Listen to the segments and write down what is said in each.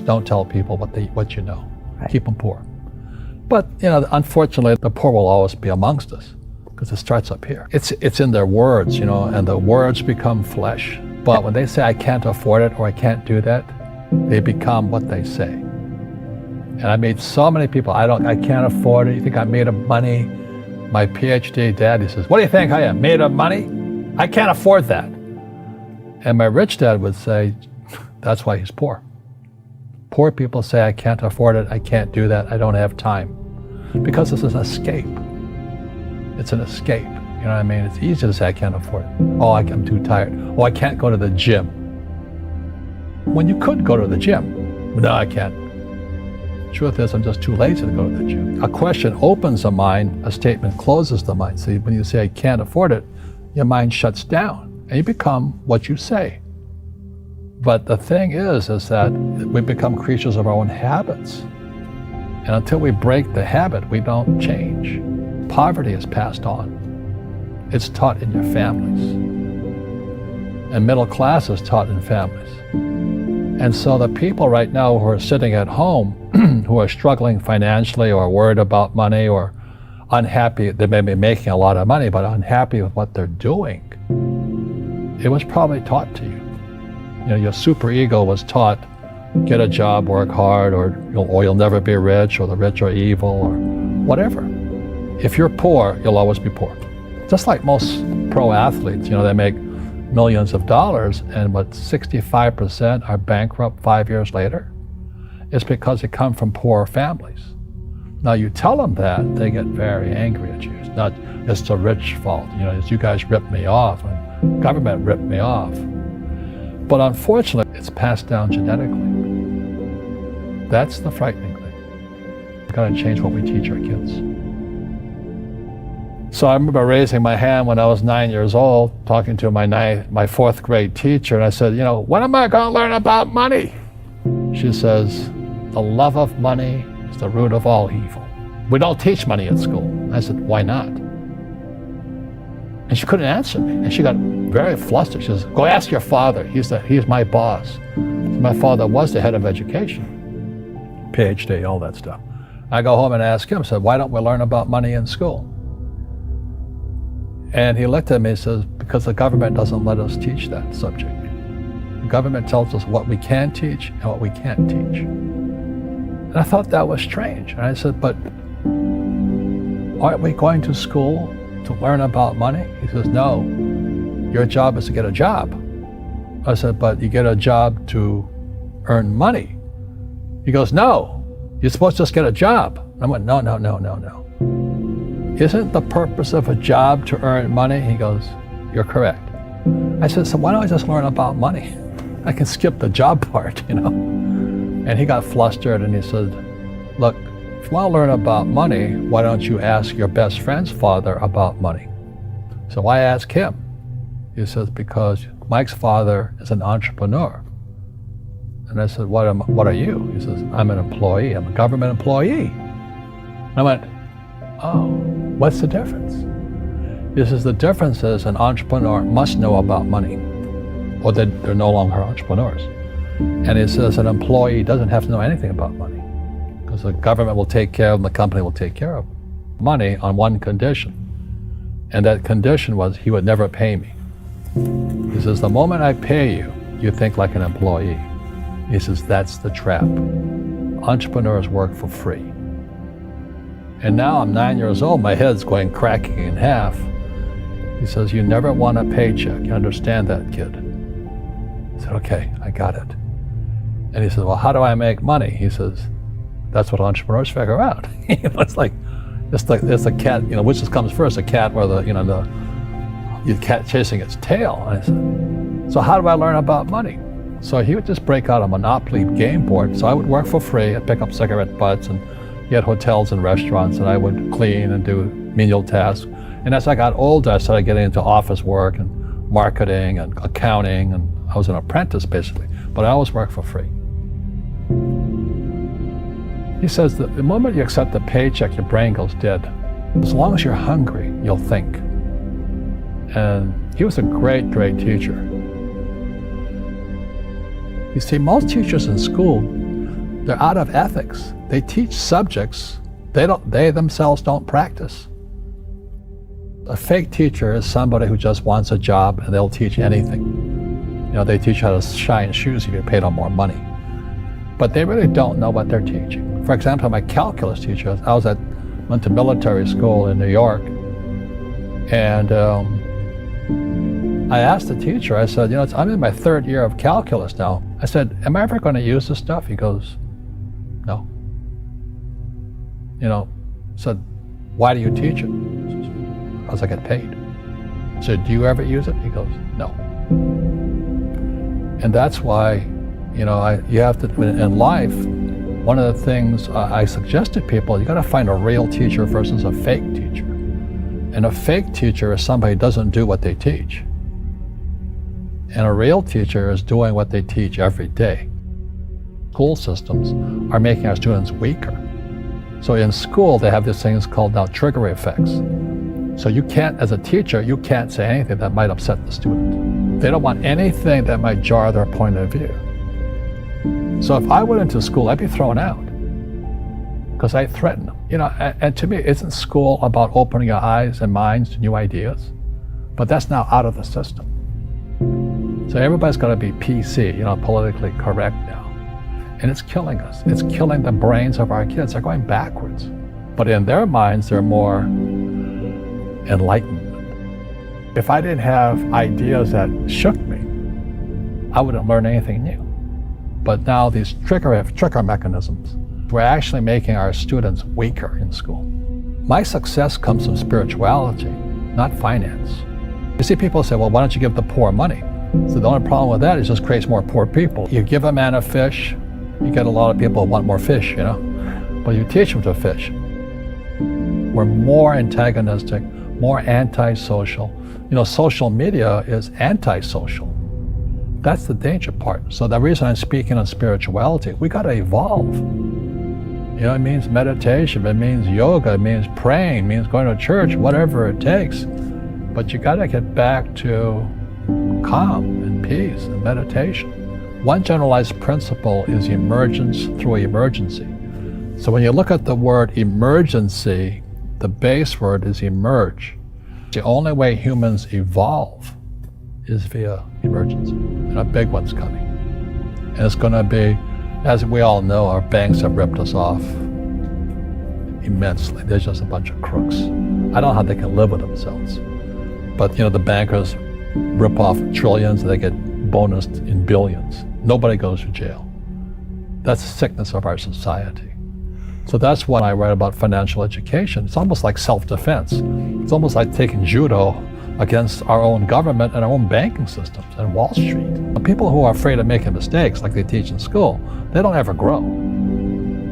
Don't tell people what you know. Right. Keep them poor. But unfortunately, the poor will always be amongst us because it starts up here. It's in their words, and the words become flesh. But when they say I can't afford it or I can't do that, they become what they say. And I made so many people, I can't afford it. You think I'm made of money? My PhD dad, he says, what do you think I am, made of money? I can't afford that. And my rich dad would say, that's why he's poor. Poor people say, I can't afford it, I can't do that, I don't have time. Because this is an escape. It's an escape, you know what I mean? It's easy to say, I can't afford it. Oh, I'm too tired. Oh, I can't go to the gym. When you could go to the gym. No, I can't. Truth is, I'm just too lazy to go to the gym. A question opens the mind, a statement closes the mind. See, when you say, I can't afford it, your mind shuts down, and you become what you say. But the thing is that we become creatures of our own habits. And until we break the habit, we don't change. Poverty is passed on. It's taught in your families. And middle class is taught in families. And so the people right now who are sitting at home, who are struggling financially or worried about money or unhappy, they may be making a lot of money, but unhappy with what they're doing, it was probably taught to you. Your super ego was taught, get a job, work hard, or you'll never be rich, or the rich are evil, or whatever. If you're poor, you'll always be poor. Just like most pro athletes, they make millions of dollars, and 65% are bankrupt 5 years later. It's because they come from poor families. Now you tell them that, they get very angry at you. It's the rich fault. It's you guys ripped me off, and government ripped me off. But unfortunately, it's passed down genetically. That's the frightening thing. We've got to change what we teach our kids. So I remember raising my hand when I was 9 years old, talking to my fourth grade teacher, and I said, when am I going to learn about money? She says, the love of money is the root of all evil. We don't teach money at school. I said, why not? And she couldn't answer me, and she got very flustered. She says, go ask your father. He's my boss. So my father was the head of education, PhD, all that stuff. I go home and ask him, I said, why don't we learn about money in school? And he looked at me and says, because the government doesn't let us teach that subject. The government tells us what we can teach and what we can't teach. And I thought that was strange. And I said, but aren't we going to school to learn about money? He says, no, your job is to get a job. I said, but you get a job to earn money. He goes, no, you're supposed to just get a job. I went, no. Isn't the purpose of a job to earn money? He goes, you're correct. I said, so why don't I just learn about money? I can skip the job part, And he got flustered and he said, look, if you want to learn about money, why don't you ask your best friend's father about money? So I asked him. He says, because Mike's father is an entrepreneur. And I said, what are you? He says, I'm an employee. I'm a government employee. I went, oh, what's the difference? He says, the difference is an entrepreneur must know about money, or they're no longer entrepreneurs. And he says an employee doesn't have to know anything about money, because the government will take care of them, the company will take care of them. Money on one condition, and that condition was he would never pay me. He says, the moment I pay you, you think like an employee. He says, that's the trap. Entrepreneurs work for free. And now I'm 9 years old, my head's going cracking in half. He says, you never want a paycheck. You understand that, kid? I said, okay, I got it. And he says, well, how do I make money? He says, that's what entrepreneurs figure out. It's like a cat, which comes first, a cat or the cat chasing its tail. And I said, so how do I learn about money? So he would just break out a Monopoly game board. So I would work for free. I'd pick up cigarette butts, and he had hotels and restaurants, and I would clean and do menial tasks. And as I got older, I started getting into office work and marketing and accounting, and I was an apprentice basically, but I always worked for free. He says that the moment you accept the paycheck, your brain goes dead. As long as you're hungry, you'll think. And he was a great, great teacher. You see, most teachers in school, They're out of ethics. They teach subjects they themselves don't practice. A fake teacher is somebody who just wants a job and they'll teach anything. You know, they teach how to shine shoes if you pay them more money. But they really don't know what they're teaching. For example, my calculus teacher, went to military school in New York, and I asked the teacher, I said, I'm in my 3rd year of calculus now. I said, am I ever going to use this stuff? He goes, no. I said, why do you teach it? Because I get paid. I said, do you ever use it? He goes, no. And that's why, you have to, in life, one of the things I suggest to people, you got to find a real teacher versus a fake teacher. And a fake teacher is somebody who doesn't do what they teach. And a real teacher is doing what they teach every day. School systems are making our students weaker. So in school, they have these things called now trigger effects. So you can't, as a teacher, you can't say anything that might upset the student. They don't want anything that might jar their point of view. So if I went into school, I'd be thrown out because I threaten them. And to me, isn't school about opening your eyes and minds to new ideas? But that's now out of the system. So everybody's got to be PC, politically correct now. And it's killing us. It's killing the brains of our kids. They're going backwards. But in their minds, they're more enlightened. If I didn't have ideas that shook me, I wouldn't learn anything new. But now these trigger mechanisms, we're actually making our students weaker in school. My success comes from spirituality, not finance. You see people say, well, why don't you give the poor money? So the only problem with that is it just creates more poor people. You give a man a fish, you get a lot of people who want more fish, but you teach them to fish. We're more antagonistic, more antisocial. Social media is antisocial. That's the danger part. So the reason I'm speaking on spirituality, we got to evolve. It means meditation, it means yoga, it means praying, it means going to church, whatever it takes. But you got to get back to calm and peace and meditation. One generalized principle is emergence through emergency. So when you look at the word emergency, the base word is emerge. The only way humans evolve is via emergency. And a big one's coming. And it's going to be, as we all know, our banks have ripped us off immensely. There's just a bunch of crooks. I don't know how they can live with themselves. But the bankers rip off trillions and they get bonused in billions. Nobody goes to jail. That's the sickness of our society. So that's why I write about financial education. It's almost like self-defense. It's almost like taking judo against our own government and our own banking systems and Wall Street. The people who are afraid of making mistakes, like they teach in school, they don't ever grow.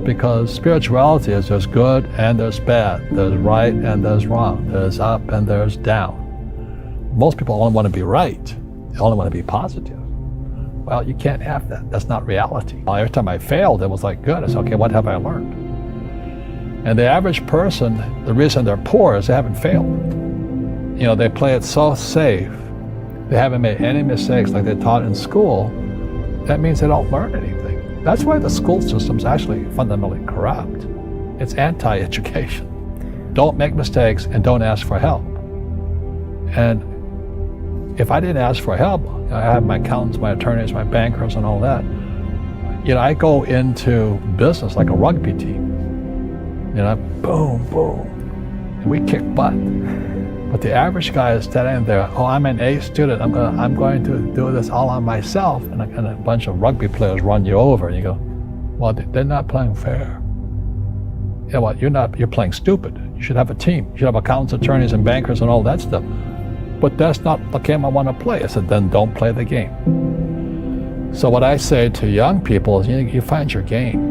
Because spirituality is there's good and there's bad, there's right and there's wrong, there's up and there's down. Most people only want to be right, they only want to be positive. Well, you can't have that. That's not reality. Every time I failed, it was like, good. I said, okay, what have I learned? And the average person, the reason they're poor is they haven't failed. They play it so safe. They haven't made any mistakes like they taught in school. That means they don't learn anything. That's why the school system's actually fundamentally corrupt. It's anti-education. Don't make mistakes and don't ask for help. And if I didn't ask for help, I have my accountants, my attorneys, my bankers, and all that. I go into business like a rugby team. Boom, boom, and we kick butt. But the average guy is standing there, oh, I'm an A student, I'm going to do this all on myself, and a bunch of rugby players run you over, and you go, well, they're not playing fair. Yeah, well, you're playing stupid. You should have a team. You should have accountants, attorneys, and bankers, and all that stuff. But that's not the game I want to play. I said, then don't play the game. So what I say to young people is, you find your game.